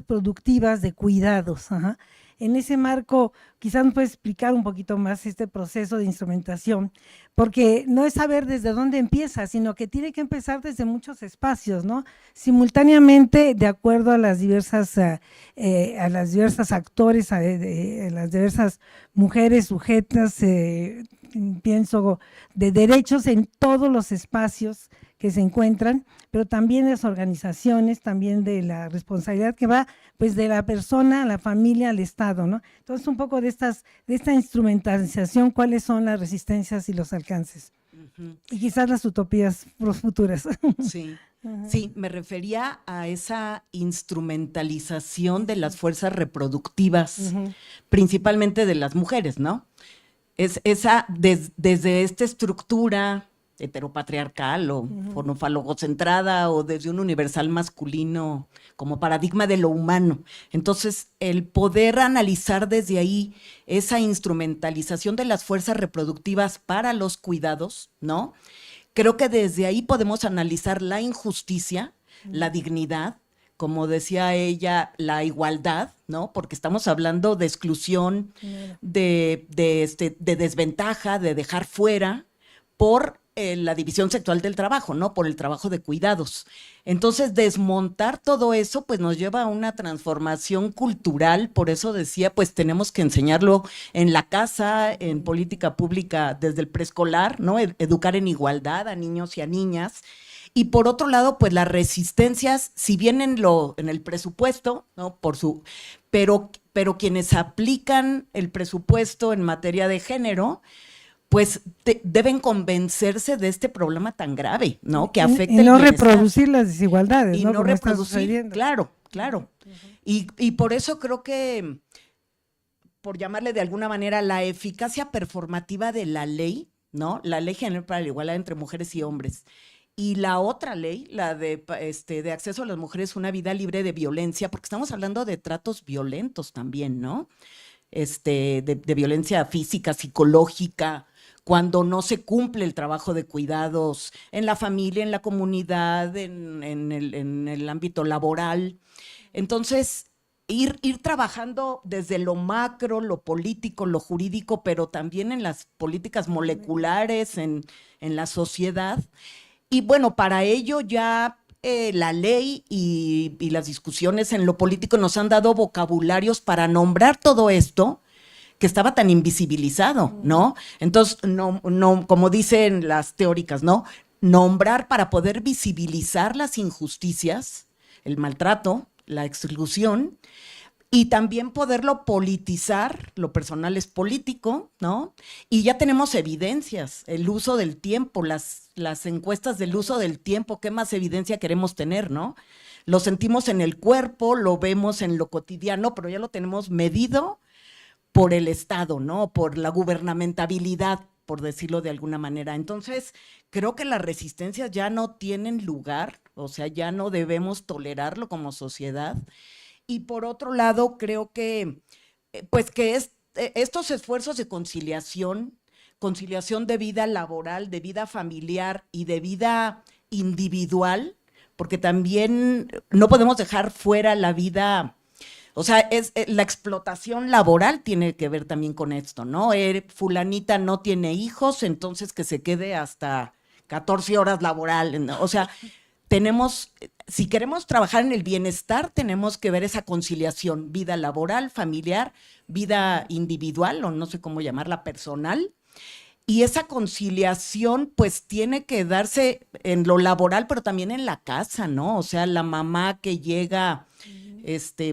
S2: productivas, de cuidados. Ajá. En ese marco, quizás nos puedes explicar un poquito más este proceso de instrumentación, porque no es saber desde dónde empieza, sino que tiene que empezar desde muchos espacios, ¿no? Simultáneamente, de acuerdo a las diversas actores, a las diversas mujeres sujetas, pienso, de derechos en todos los espacios que se encuentran, pero también de las organizaciones, también de la responsabilidad que va pues de la persona, a la familia, al Estado, ¿no? Entonces un poco de esta instrumentalización, ¿cuáles son las resistencias y los alcances? Y quizás las utopías futuras.
S4: Sí. Sí, me refería a esa instrumentalización de las fuerzas reproductivas, principalmente de las mujeres, ¿no? Es esa, desde esta estructura heteropatriarcal o fonofalogocentrada o desde un universal masculino como paradigma de lo humano. Entonces, el poder analizar desde ahí esa instrumentalización de las fuerzas reproductivas para los cuidados, ¿no? Creo que desde ahí podemos analizar la injusticia, la dignidad, como decía ella, la igualdad, ¿no? Porque estamos hablando de exclusión, de desventaja, de dejar fuera por la división sexual del trabajo, ¿no? Por el trabajo de cuidados. Entonces, desmontar todo eso, pues nos lleva a una transformación cultural. Por eso decía, pues tenemos que enseñarlo en la casa, en política pública desde el preescolar, ¿no? Educar en igualdad a niños y a niñas. Y por otro lado, pues las resistencias, si bien en el presupuesto, ¿no? Pero quienes aplican el presupuesto en materia de género, pues deben convencerse de este problema tan grave, ¿no? Que afecta
S2: y no reproducir las desigualdades,
S4: y
S2: ¿no?
S4: no reproducir, claro. Y por eso creo que, por llamarle de alguna manera, la eficacia performativa de la ley, ¿no? La Ley General para la Igualdad entre Mujeres y Hombres, y la otra ley, la de acceso a las mujeres a una vida libre de violencia, porque estamos hablando de tratos violentos también, ¿no? De violencia física, psicológica, cuando no se cumple el trabajo de cuidados en la familia, en la comunidad, en el ámbito laboral. Entonces, ir trabajando desde lo macro, lo político, lo jurídico, pero también en las políticas moleculares, en la sociedad. Y bueno, para ello ya la ley y las discusiones en lo político nos han dado vocabularios para nombrar todo esto que estaba tan invisibilizado, ¿no? Entonces, no, como dicen las teóricas, ¿no? Nombrar para poder visibilizar las injusticias, el maltrato, la exclusión, y también poderlo politizar, lo personal es político, ¿no? Y ya tenemos evidencias, el uso del tiempo, las encuestas del uso del tiempo, ¿qué más evidencia queremos tener, no? Lo sentimos en el cuerpo, lo vemos en lo cotidiano, pero ya lo tenemos medido por el Estado, ¿no? Por la gubernamentabilidad, por decirlo de alguna manera. Entonces, creo que las resistencias ya no tienen lugar, o sea, ya no debemos tolerarlo como sociedad. Y por otro lado, creo que, pues que estos esfuerzos de conciliación de vida laboral, de vida familiar y de vida individual, porque también no podemos dejar fuera la vida. O sea, la explotación laboral tiene que ver también con esto, ¿no? Fulanita no tiene hijos, entonces que se quede hasta 14 horas laboral. O sea, si queremos trabajar en el bienestar, tenemos que ver esa conciliación, vida laboral, familiar, vida individual, o no sé cómo llamarla, personal. Y esa conciliación, pues, tiene que darse en lo laboral, pero también en la casa, ¿no? O sea, la mamá que llega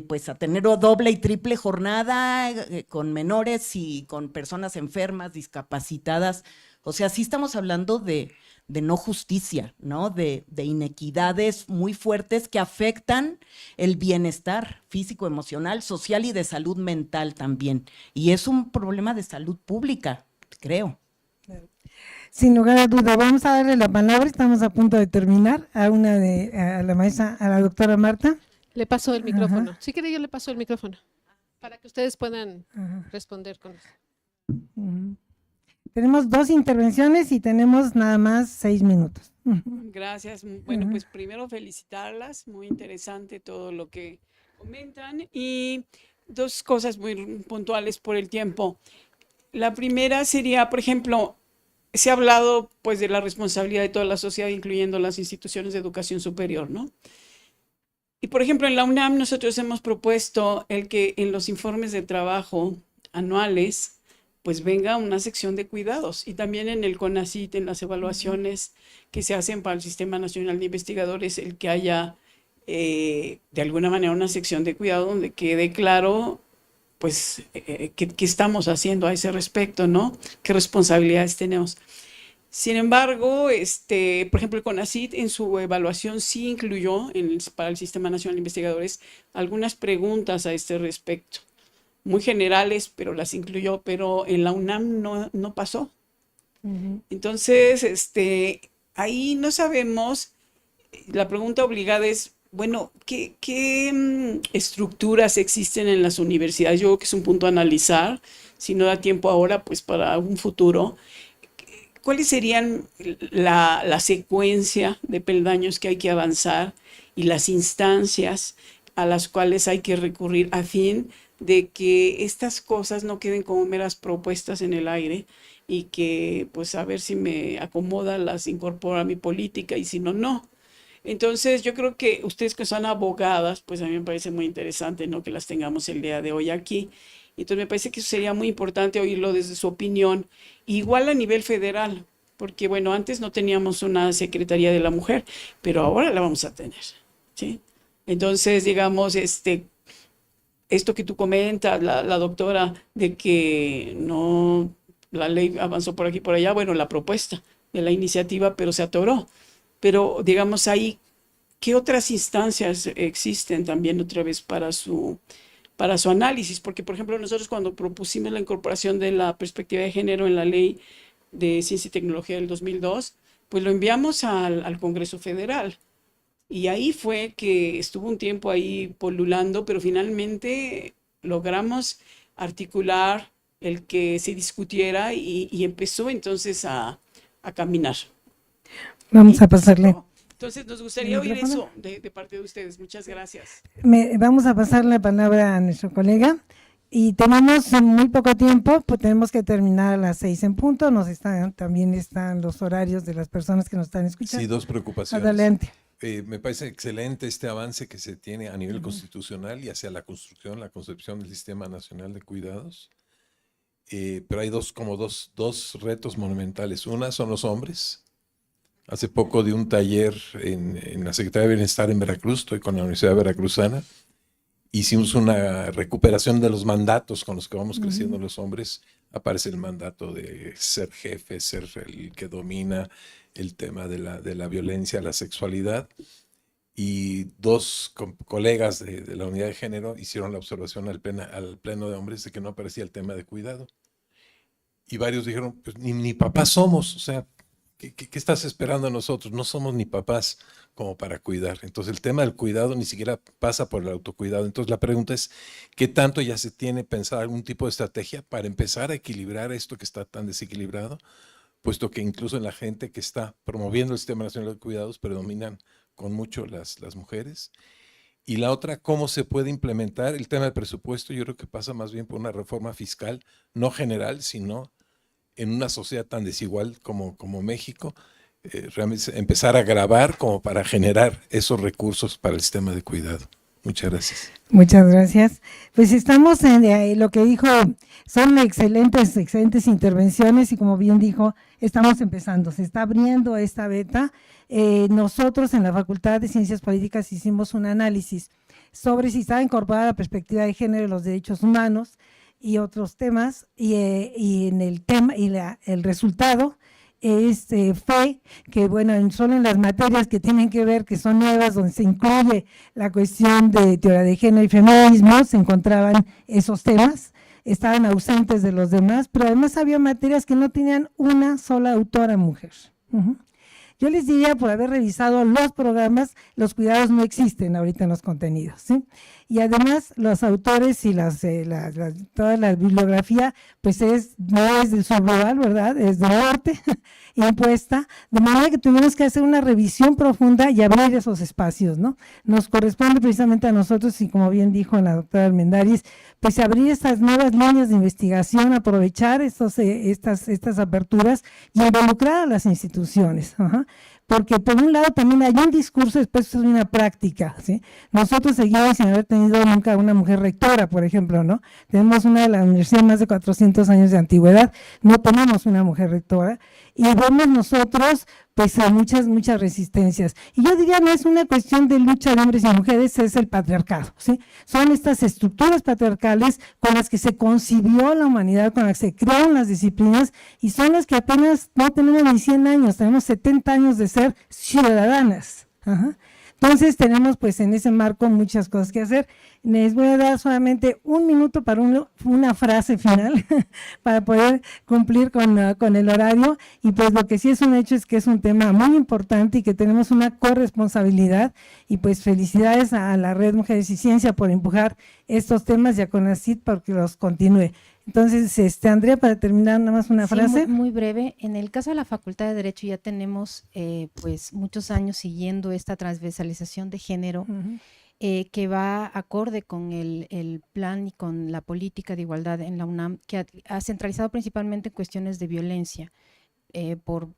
S4: pues a tener doble y triple jornada con menores y con personas enfermas, discapacitadas. O sea, sí estamos hablando de no justicia, ¿no? De inequidades muy fuertes que afectan el bienestar físico, emocional, social y de salud mental también. Y es un problema de salud pública, creo.
S2: Sin lugar a duda, vamos a darle la palabra, estamos a punto de terminar, a la maestra, a la doctora Marta.
S1: Le paso el micrófono. Si quiere, yo le paso el micrófono para que ustedes puedan responder con eso.
S2: Tenemos 2 intervenciones y tenemos nada más 6 minutos.
S5: Gracias. Bueno, pues primero felicitarlas, muy interesante todo lo que comentan, y 2 cosas muy puntuales por el tiempo. La primera sería, por ejemplo, se ha hablado pues de la responsabilidad de toda la sociedad, incluyendo las instituciones de educación superior, ¿no? Y por ejemplo, en la UNAM nosotros hemos propuesto el que en los informes de trabajo anuales pues venga una sección de cuidados, y también en el CONACYT, en las evaluaciones que se hacen para el Sistema Nacional de Investigadores, el que haya de alguna manera una sección de cuidado donde quede claro pues qué estamos haciendo a ese respecto, ¿no? ¿Qué responsabilidades tenemos? Sin embargo, por ejemplo, el CONACYT en su evaluación sí incluyó para el Sistema Nacional de Investigadores algunas preguntas a este respecto, muy generales, pero las incluyó, pero en la UNAM no pasó. Entonces, ahí no sabemos, la pregunta obligada es, bueno, ¿qué estructuras existen en las universidades? Yo creo que es un punto a analizar, si no da tiempo ahora, pues para un futuro. ¿Cuáles serían la secuencia de peldaños que hay que avanzar y las instancias a las cuales hay que recurrir a fin de que estas cosas no queden como meras propuestas en el aire, y que pues a ver si me acomoda, las incorporo a mi política, y si no, no? Entonces yo creo que ustedes que son abogadas, pues a mí me parece muy interesante, ¿no?, que las tengamos el día de hoy aquí. Entonces me parece que eso sería muy importante oírlo desde su opinión, igual a nivel federal, porque bueno, antes no teníamos una Secretaría de la Mujer, pero ahora la vamos a tener, ¿sí? Entonces, digamos, esto que tú comentas, la doctora, de que no, la ley avanzó por aquí y por allá, bueno, la propuesta de la iniciativa, pero se atoró. Pero digamos ahí, ¿qué otras instancias existen también otra vez para su análisis? Porque, por ejemplo, nosotros cuando propusimos la incorporación de la perspectiva de género en la Ley de Ciencia y Tecnología del 2002, pues lo enviamos al Congreso Federal. Y ahí fue que estuvo un tiempo ahí polulando, pero finalmente logramos articular el que se discutiera y empezó entonces a caminar.
S2: Vamos a pasarle.
S5: Entonces nos gustaría oír eso de parte de ustedes. Muchas gracias.
S2: Vamos a pasar la palabra a nuestro colega. Y tenemos muy poco tiempo, pues tenemos que terminar a las 6 en punto. También están los horarios de las personas que nos están escuchando.
S6: Sí, dos preocupaciones.
S2: Adelante.
S6: Me parece excelente este avance que se tiene a nivel constitucional y hacia la construcción, la concepción del Sistema Nacional de Cuidados. Pero hay dos retos monumentales. Una son los hombres. Hace poco di un taller en la Secretaría de Bienestar en Veracruz, estoy con la Universidad Veracruzana. Hicimos una recuperación de los mandatos con los que vamos creciendo los hombres. Aparece el mandato de ser jefe, ser el que domina el tema de la violencia, la sexualidad. Y dos colegas de la unidad de género hicieron la observación al pleno de hombres de que no aparecía el tema de cuidado. Y varios dijeron, pues ni papás somos, o sea, ¿qué estás esperando de nosotros? No somos ni papás como para cuidar. Entonces el tema del cuidado ni siquiera pasa por el autocuidado. Entonces la pregunta es, ¿qué tanto ya se tiene pensado algún tipo de estrategia para empezar a equilibrar esto que está tan desequilibrado? Puesto que incluso en la gente que está promoviendo el Sistema Nacional de Cuidados predominan con mucho las mujeres. Y la otra, ¿cómo se puede implementar el tema del presupuesto? Yo creo que pasa más bien por una reforma fiscal, no general, sino en una sociedad tan desigual como México, realmente empezar a grabar como para generar esos recursos para el sistema de cuidado. Muchas gracias.
S2: Muchas gracias. Pues estamos en lo que dijo, son excelentes intervenciones y como bien dijo, estamos empezando, se está abriendo esta beta. Nosotros en la Facultad de Ciencias Políticas hicimos un análisis sobre si estaba incorporada la perspectiva de género en los derechos humanos y otros temas, y en el tema y el resultado fue que, bueno, solo en las materias que tienen que ver, que son nuevas, donde se incluye la cuestión de teoría de género y feminismo, se encontraban esos temas, estaban ausentes de los demás, pero además había materias que no tenían una sola autora mujer. Yo les diría, por haber revisado los programas, los cuidados no existen ahorita en los contenidos, ¿sí? Y además los autores y toda la bibliografía, pues no es del sur global, ¿verdad? Es del norte, impuesta, de manera que tuvimos que hacer una revisión profunda y abrir esos espacios, ¿no? Nos corresponde precisamente a nosotros, y como bien dijo la doctora Armendáriz, pues abrir estas nuevas líneas de investigación, aprovechar estas aperturas y involucrar a las instituciones, porque por un lado también hay un discurso, después es una práctica, ¿sí? Nosotros seguimos sin haber tenido nunca una mujer rectora, por ejemplo, ¿no? Tenemos una de la universidad más de 400 años de antigüedad, no tenemos una mujer rectora, y vemos nosotros pues a muchas resistencias. Y yo diría, no es una cuestión de lucha de hombres y mujeres, es el patriarcado, ¿sí? Son estas estructuras patriarcales con las que se concibió la humanidad, con las que se crearon las disciplinas, y son las que apenas no tenemos ni 100 años, tenemos 70 años de ser ciudadanas. Entonces tenemos pues en ese marco muchas cosas que hacer. Les voy a dar solamente un minuto para una frase final para poder cumplir con el horario, y pues lo que sí es un hecho es que es un tema muy importante y que tenemos una corresponsabilidad, y pues felicidades a la Red Mujeres y Ciencia por empujar estos temas y a CONACYT porque los continúe. Entonces, Andrea, para terminar, nada más una frase.
S3: Muy breve. En el caso de la Facultad de Derecho ya tenemos pues muchos años siguiendo esta transversalización de género, que va acorde con el plan y con la política de igualdad en la UNAM, que ha centralizado principalmente en cuestiones de violencia, por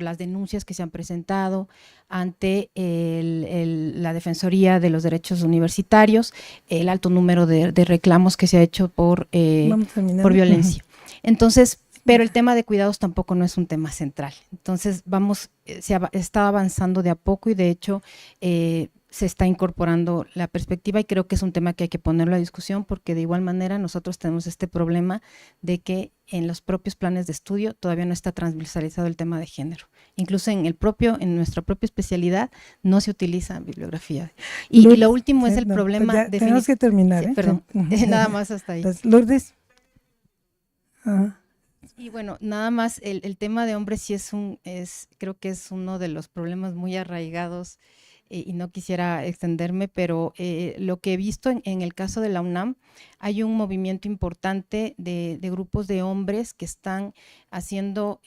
S3: las denuncias que se han presentado ante la Defensoría de los Derechos Universitarios, el alto número de reclamos que se ha hecho por violencia. Entonces, pero el tema de cuidados tampoco no es un tema central. Entonces, se está avanzando de a poco, y de hecho se está incorporando la perspectiva, y creo que es un tema que hay que ponerlo a discusión, porque de igual manera nosotros tenemos este problema de que en los propios planes de estudio todavía no está transversalizado el tema de género. Incluso en nuestra propia especialidad no se utiliza bibliografía. Y lo último es el problema
S2: de... Tenemos que terminar,
S3: sí, perdón, nada más hasta ahí.
S2: Lourdes.
S3: Y bueno, nada más el tema de hombres sí creo que es uno de los problemas muy arraigados y no quisiera extenderme, pero lo que he visto en el caso de la UNAM, hay un movimiento importante de grupos de hombres que están haciendo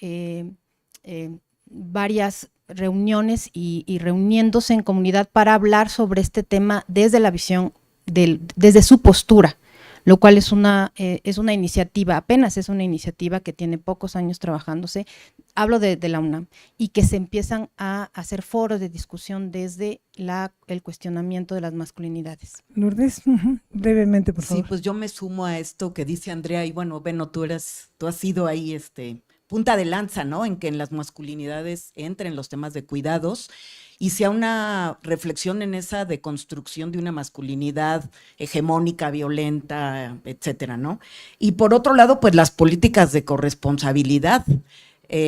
S3: varias reuniones y reuniéndose en comunidad para hablar sobre este tema desde la visión, desde su postura, lo cual es una iniciativa, apenas es una iniciativa que tiene pocos años trabajándose, hablo de la UNAM, y que se empiezan a hacer foros de discusión desde el cuestionamiento de las masculinidades.
S2: Lourdes, brevemente, por favor.
S4: Sí, pues yo me sumo a esto que dice Andrea, y bueno, Beno, tú has sido ahí punta de lanza, ¿no? En que en las masculinidades entren los temas de cuidados y sea una reflexión en esa deconstrucción de una masculinidad hegemónica, violenta, etcétera, ¿no? Y por otro lado, pues las políticas de corresponsabilidad.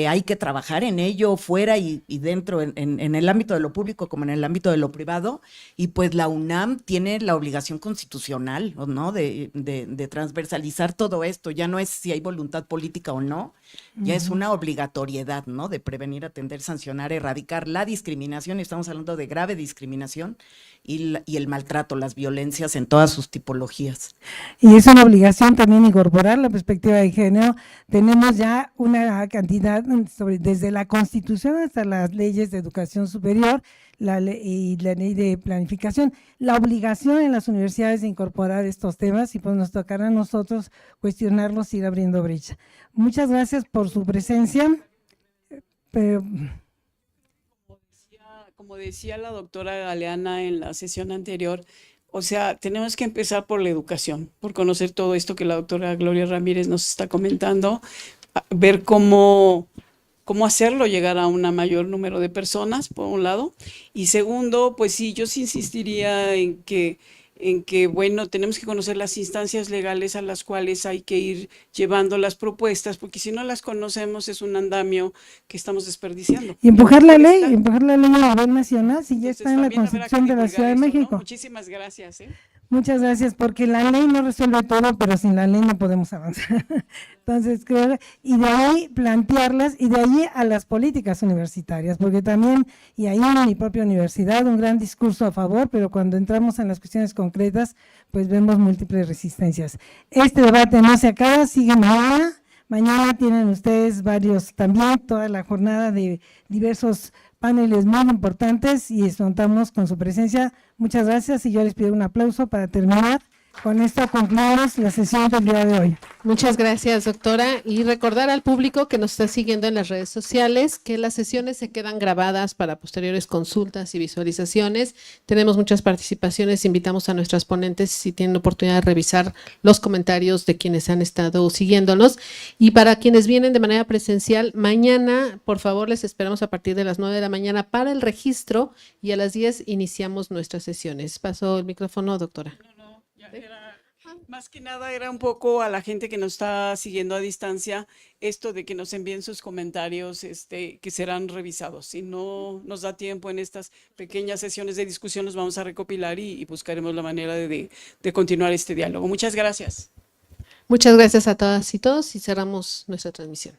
S4: Hay que trabajar en ello fuera y dentro, en el ámbito de lo público como en el ámbito de lo privado, y pues la UNAM tiene la obligación constitucional, ¿no? de transversalizar todo esto. Ya no es si hay voluntad política o no, ya es una obligatoriedad, ¿no? De prevenir, atender, sancionar, erradicar la discriminación, y estamos hablando de grave discriminación, y el maltrato, las violencias en todas sus tipologías.
S2: Y es una obligación también incorporar la perspectiva de género. Tenemos ya una cantidad, desde la Constitución hasta las leyes de educación superior y la ley de planificación, la obligación en las universidades de incorporar estos temas, y pues nos tocará a nosotros cuestionarlos y ir abriendo brecha. Muchas gracias por su presencia.
S5: Como decía la doctora Galeana en la sesión anterior, o sea, tenemos que empezar por la educación, por conocer todo esto que la doctora Gloria Ramírez nos está comentando, ver cómo hacerlo llegar a un mayor número de personas, por un lado, y segundo, pues sí, yo sí insistiría en que, bueno, tenemos que conocer las instancias legales a las cuales hay que ir llevando las propuestas, porque si no las conocemos es un andamio que estamos desperdiciando.
S2: Y empujar la ley a nivel nacional, si ya
S5: Entonces,
S2: está en la
S5: también habrá que
S2: Constitución de la
S5: divulgar
S2: Ciudad de
S5: eso, ¿no?
S2: México.
S5: Muchísimas gracias.
S2: Muchas gracias, porque la ley no resuelve todo, pero sin la ley no podemos avanzar. Entonces, creo, y de ahí plantearlas, y de ahí a las políticas universitarias, porque también, y ahí en mi propia universidad, un gran discurso a favor, pero cuando entramos en las cuestiones concretas, pues vemos múltiples resistencias. Este debate no se acaba, sigue mañana. Mañana tienen ustedes varios también, toda la jornada de diversos paneles muy importantes, y contamos con su presencia. Muchas gracias, y yo les pido un aplauso para terminar. Con esto concluimos la sesión del día de hoy.
S1: Muchas gracias, doctora, y recordar al público que nos está siguiendo en las redes sociales que las sesiones se quedan grabadas para posteriores consultas y visualizaciones. Tenemos muchas participaciones, invitamos a nuestras ponentes si tienen oportunidad de revisar los comentarios de quienes han estado siguiéndonos, y para quienes vienen de manera presencial, mañana, por favor, les esperamos a partir de las 9 de la mañana para el registro, y a las 10 iniciamos nuestras sesiones. Paso el micrófono, doctora.
S5: Más que nada era un poco a la gente que nos está siguiendo a distancia, esto de que nos envíen sus comentarios, que serán revisados. Si no nos da tiempo en estas pequeñas sesiones de discusión, los vamos a recopilar y buscaremos la manera de continuar este diálogo. Muchas gracias.
S1: Muchas gracias a todas y todos, y cerramos nuestra transmisión.